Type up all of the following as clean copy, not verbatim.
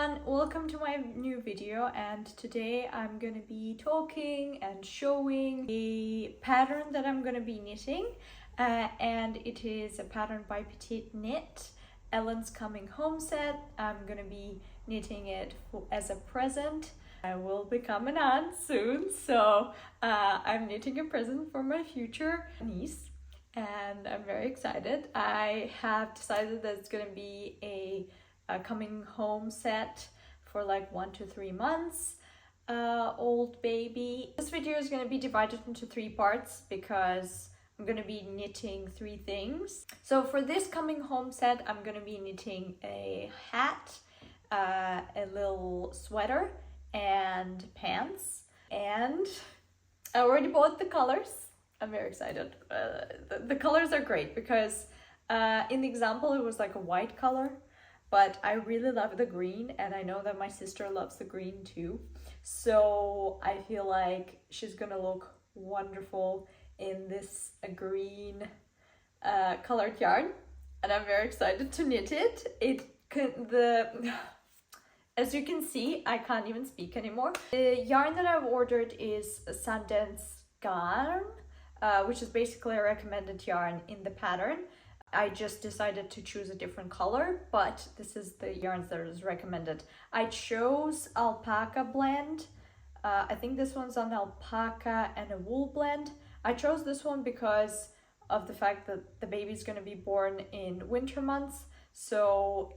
everyone, welcome to my new video, and today I'm gonna be talking and showing a pattern that I'm gonna be knitting, and it is a pattern by PetiteKnit, Ellen's coming home set. I'm gonna be knitting it as a present. I will become an aunt soon, so I'm knitting a present for my future niece and I'm very excited. I have decided that it's gonna be a coming home set for like 1 to 3 months old baby. This video is going to be divided into 3 parts because I'm going to be knitting 3 things. So for this coming home set, I'm going to be knitting a hat, a little sweater and pants, and I already bought the colors. I'm very excited. The colors are great because in the example it was like a white color, but I really love the green, and I know that my sister loves the green too. So I feel like she's gonna look wonderful in this green colored yarn, and I'm very excited to knit it. As you can see, I can't even speak anymore. The yarn that I've ordered is Sadnes Garn, which is basically a recommended yarn in the pattern. I just decided to choose a different color, but this is the yarns that is recommended. I chose Alpakka blend. I think this one's an alpaca and a wool blend. I chose this one because of the fact that the baby's going to be born in winter months. So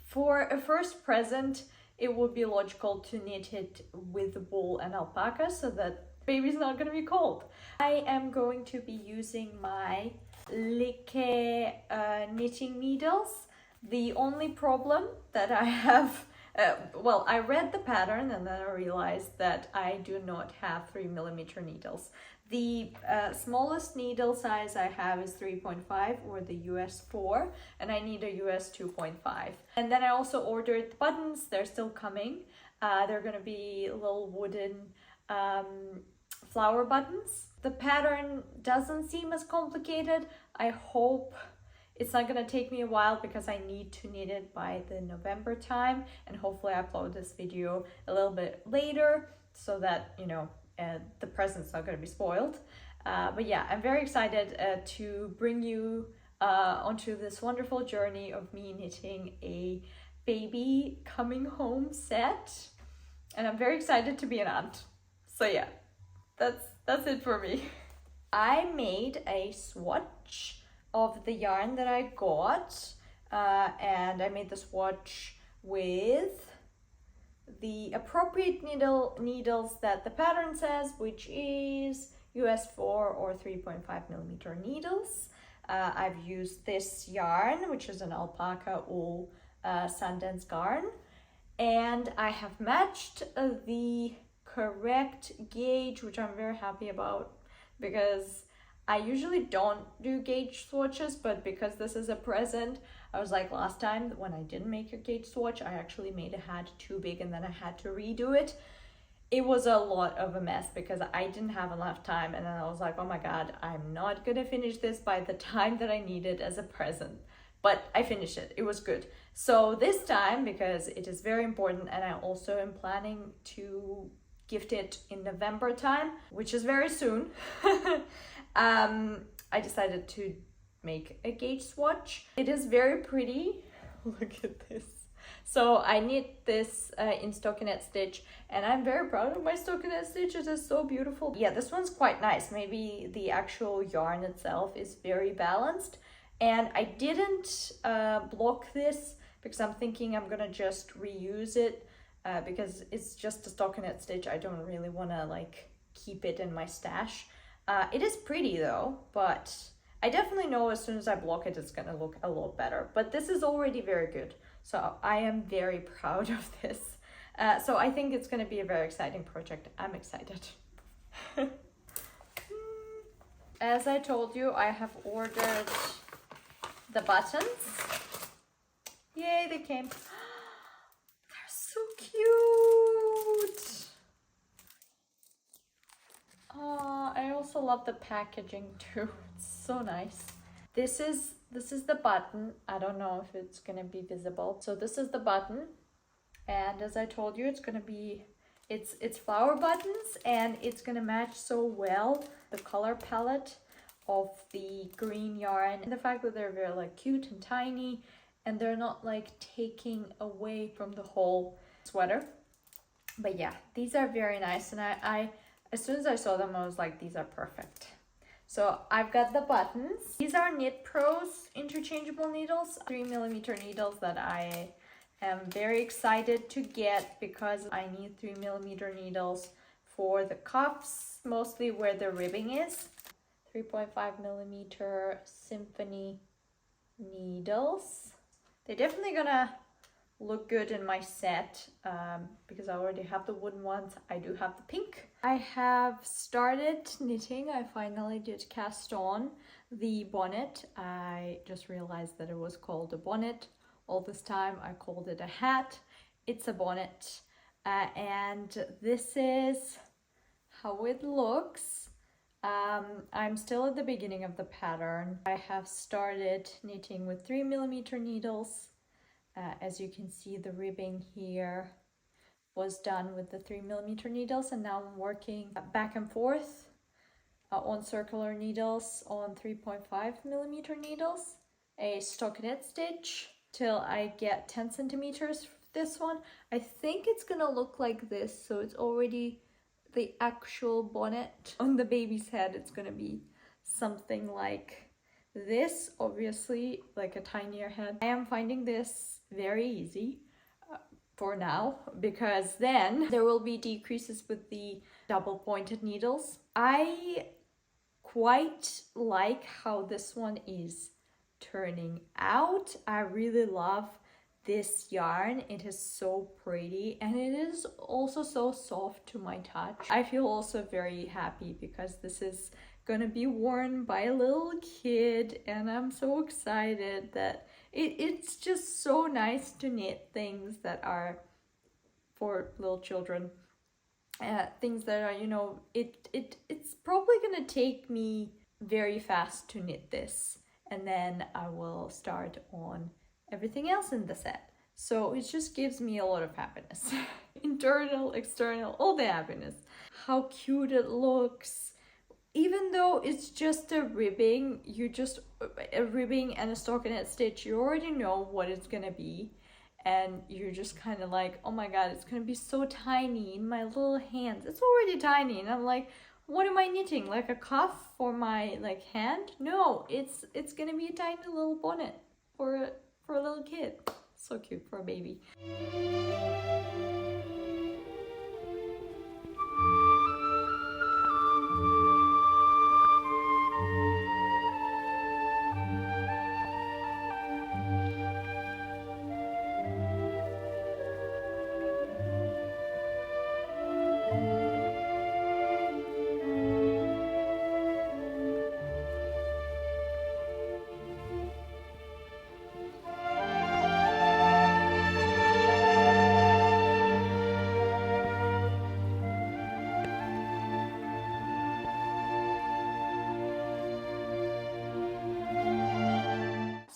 for a first present, it would be logical to knit it with wool and alpaca so that baby's not going to be cold. I am going to be using my Lykke knitting needles. The only problem that I have, well, I read the pattern and then I realized that I do not have 3mm needles. The smallest needle size I have is 3.5 or the US 4, and I need a US 2.5. And then I also ordered the buttons. They're still coming. They're gonna be little wooden flower buttons. The pattern doesn't seem as complicated. I hope it's not gonna take me a while because I need to knit it by the November time, and hopefully I upload this video a little bit later so that, you know, the present's not gonna be spoiled. But yeah, I'm very excited to bring you onto this wonderful journey of me knitting a baby coming home set, and I'm very excited to be an aunt. So yeah, that's it for me. I made a swatch of the yarn that I got, and I made the swatch with the appropriate needles that the pattern says, which is US 4 or 3.5mm needles. I've used this yarn, which is an alpaca wool Sadnes Garn, and I have matched the correct gauge, which I'm very happy about because I usually don't do gauge swatches, but because this is a present, I was like, last time when I didn't make a gauge swatch, I actually made a hat too big and then I had to redo it. It was a lot of a mess because I didn't have enough time, and then I was like, oh my god, I'm not gonna finish this by the time that I need it as a present. But I finished it. It was good. So this time, because it is very important, and I also am planning to gift it in November time, which is very soon, I decided to make a gauge swatch. It is very pretty. Look at this. So I knit this in stockinette stitch, and I'm very proud of my stockinette stitch. It is so beautiful. Yeah, this one's quite nice. Maybe the actual yarn itself is very balanced, and I didn't block this because I'm thinking I'm gonna just reuse it because it's just a stockinette stitch. I don't really want to like keep it in my stash. It is pretty though, but I definitely know as soon as I block it, it's gonna look a lot better. But this is already very good, so I am very proud of this. So I think it's gonna be a very exciting project. I'm excited. As I told you, I have ordered the buttons. Yay, they came. They're so cute. I also love the packaging too. It's so nice. This is the button. I don't know if it's gonna be visible. So this is the button. And as I told you, it's gonna be, it's flower buttons, and it's gonna match so well the color palette of the green yarn, and the fact that they're very like cute and tiny, and they're not like taking away from the whole sweater. But yeah, these are very nice, and I as soon as I saw them, I was like, these are perfect. So I've got the buttons. These are Knit Pro's interchangeable needles, 3mm needles that I am very excited to get because I need 3mm needles for the cuffs, mostly where the ribbing is. 3.5mm symphony needles. They're definitely gonna look good in my set because I already have the wooden ones. I do have the pink. I have started knitting. I finally did cast on the bonnet. I just realized that it was called a bonnet all this time. I called it a hat. It's a bonnet, and this is how it looks. I'm still at the beginning of the pattern. I have started knitting with 3mm needles. As you can see, the ribbing here was done with the 3mm needles, and now I'm working back and forth on circular needles on 3.5mm needles, a stockinette stitch till I get 10 centimeters for this one. I think it's gonna look like this, so it's already the actual bonnet on the baby's head. It's gonna be something like this, obviously like a tinier head. I am finding this very easy for now, because then there will be decreases with the double pointed needles. I quite like how this one is turning out. I really love this yarn. It is so pretty, and it is also so soft to my touch. I feel also very happy because this is gonna be worn by a little kid, and I'm so excited that it's just so nice to knit things that are for little children. Things that are, you know, it's probably gonna take me very fast to knit this, and then I will start on everything else in the set. So it just gives me a lot of happiness. Internal, external, all the happiness. How cute it looks. Even though it's just a ribbing, a ribbing and a stockinette stitch, you already know what it's gonna be. And you're just kind of like, oh my god, it's gonna be so tiny in my little hands. It's already tiny, and I'm like, what am I knitting? Like a cuff for my like hand? No, it's gonna be a tiny little bonnet for a little kid. So cute for a baby.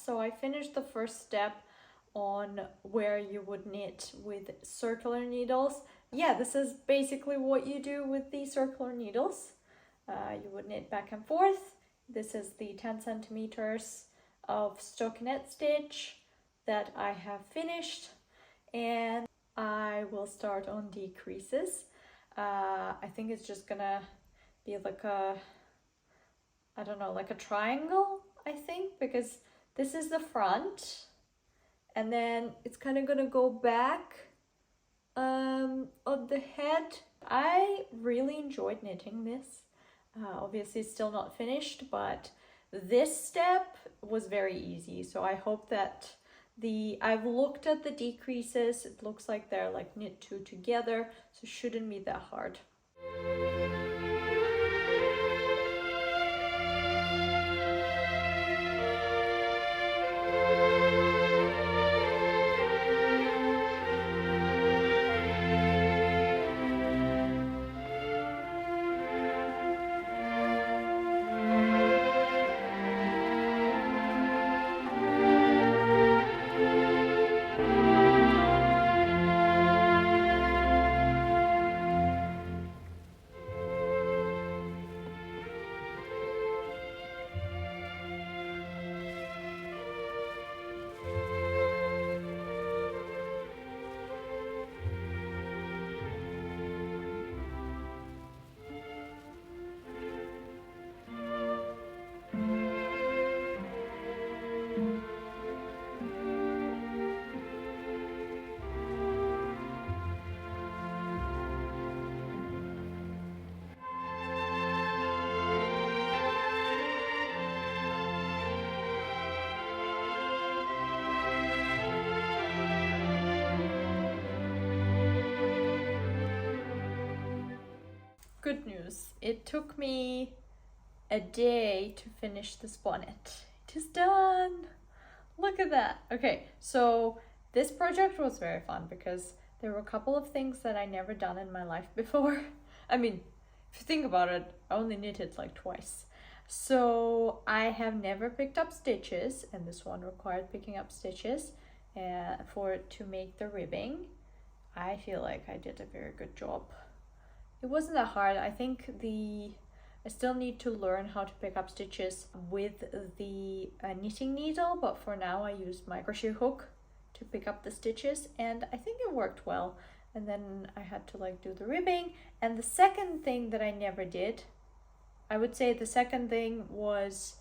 So I finished the first step on where you would knit with circular needles. Yeah, this is basically what you do with the circular needles. You would knit back and forth. This is the 10 centimeters of stockinette stitch that I have finished, and I will start on decreases. I think it's just gonna be like a, I don't know, like a triangle, I think, because this is the front, and then it's kind of gonna go back on the head. I really enjoyed knitting this. Obviously it's still not finished, but this step was very easy. So I hope that I've looked at the decreases. It looks like they're like knit two together, so it shouldn't be that hard. good news. It took me a day to finish this bonnet. It is done. Look at that. Okay, so this project was very fun because there were a couple of things that I never done in my life before. I mean, if you think about it, I only knitted like twice. So I have never picked up stitches, and this one required picking up stitches to make the ribbing. I feel like I did a very good job. It wasn't that hard. I think I still need to learn how to pick up stitches with the knitting needle, but for now I used my crochet hook to pick up the stitches, and I think it worked well. And then I had to like do the ribbing. And the second thing that I never did, I would say the second thing was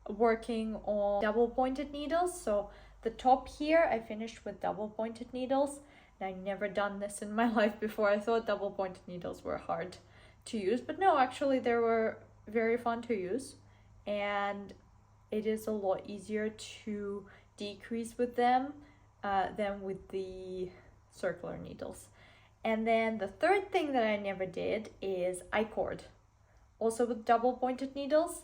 working on double pointed needles. So the top here I finished with double pointed needles, and I've never done this in my life before. I thought double pointed needles were hard to use, but no, actually they were very fun to use, and it is a lot easier to decrease with them than with the circular needles. And then the third thing that I never did is I-cord, also with double pointed needles,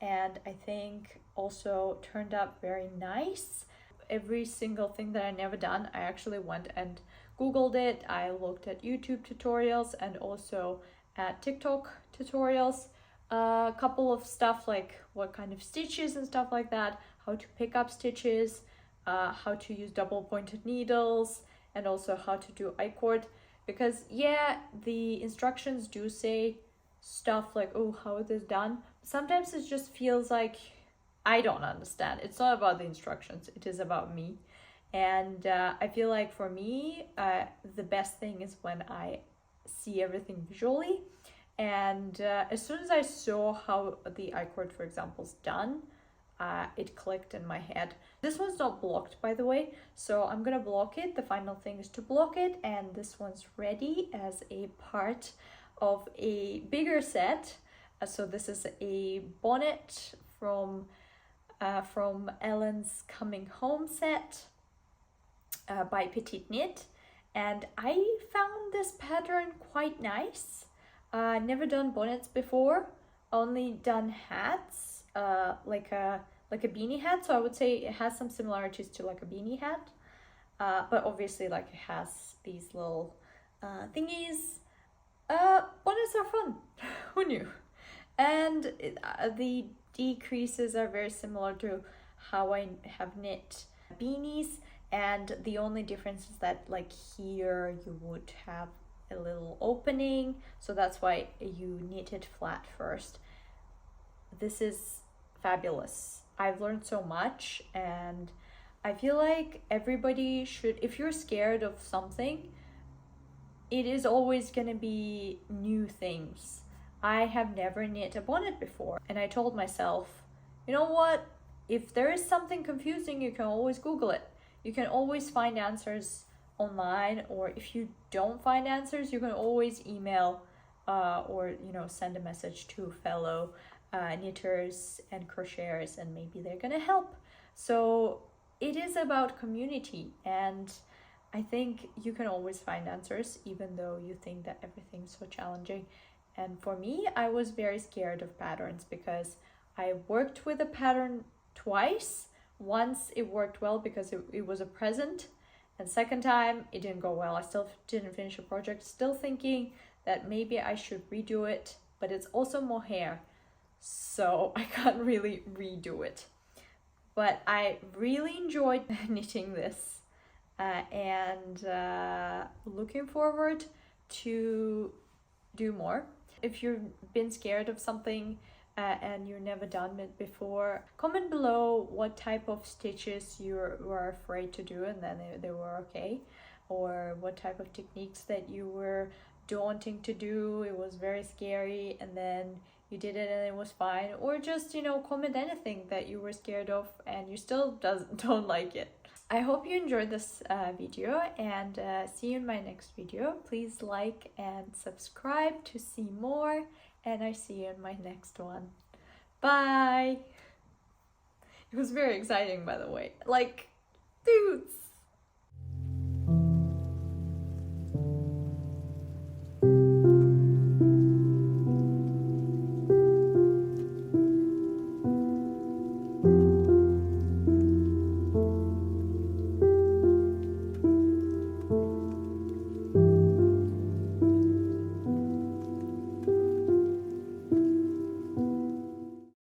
and I think also turned out very nice. Every single thing that I never done, I actually went and Googled it. I looked at YouTube tutorials and also at TikTok tutorials, a couple of stuff like what kind of stitches and stuff like that, how to pick up stitches, how to use double pointed needles, and also how to do I-cord. Because yeah, the instructions do say stuff like, oh, how it is done. Sometimes it just feels like I don't understand. It's not about the instructions, it is about me. And I feel like for me, the best thing is when I see everything visually. And as soon as I saw how the I-cord, for example, is done, it clicked in my head. This one's not blocked, by the way, so I'm gonna block it. The final thing is to block it, and this one's ready as a part of a bigger set. So this is a bonnet from Ellen's Coming Home set by PetiteKnit, and I found this pattern quite nice. Never done bonnets before, only done hats, like a beanie hat. So I would say it has some similarities to like a beanie hat, but obviously like it has these little thingies. Bonnets are fun. Who knew? And the decreases are very similar to how I have knit beanies, and the only difference is that like here you would have a little opening, so that's why you knit it flat first. This is fabulous. I've learned so much, and I feel like everybody should, if you're scared of something, it is always gonna be new things. I have never knit a bonnet before, and I told myself, you know what, if there is something confusing, you can always Google it. You can always find answers online, or if you don't find answers, you can always email or send a message to fellow knitters and crocheters, and maybe they're gonna help. So it is about community, and I think you can always find answers even though you think that everything's so challenging. And for me, I was very scared of patterns because I worked with a pattern twice. Once it worked well because it was a present, and second time it didn't go well. I still didn't finish the project, still thinking that maybe I should redo it, but it's also mohair, so I can't really redo it. But I really enjoyed knitting this, and looking forward to do more. If you've been scared of something and you've never done it before, comment below what type of stitches you were afraid to do and then they were okay, or what type of techniques that you were daunting to do, it was very scary, and then you did it and it was fine. Or just comment anything that you were scared of and you still don't like it. I hope you enjoyed this video, and see you in my next video. Please like and subscribe to see more, and I see you in my next one. Bye! It was very exciting, by the way. Like, dudes!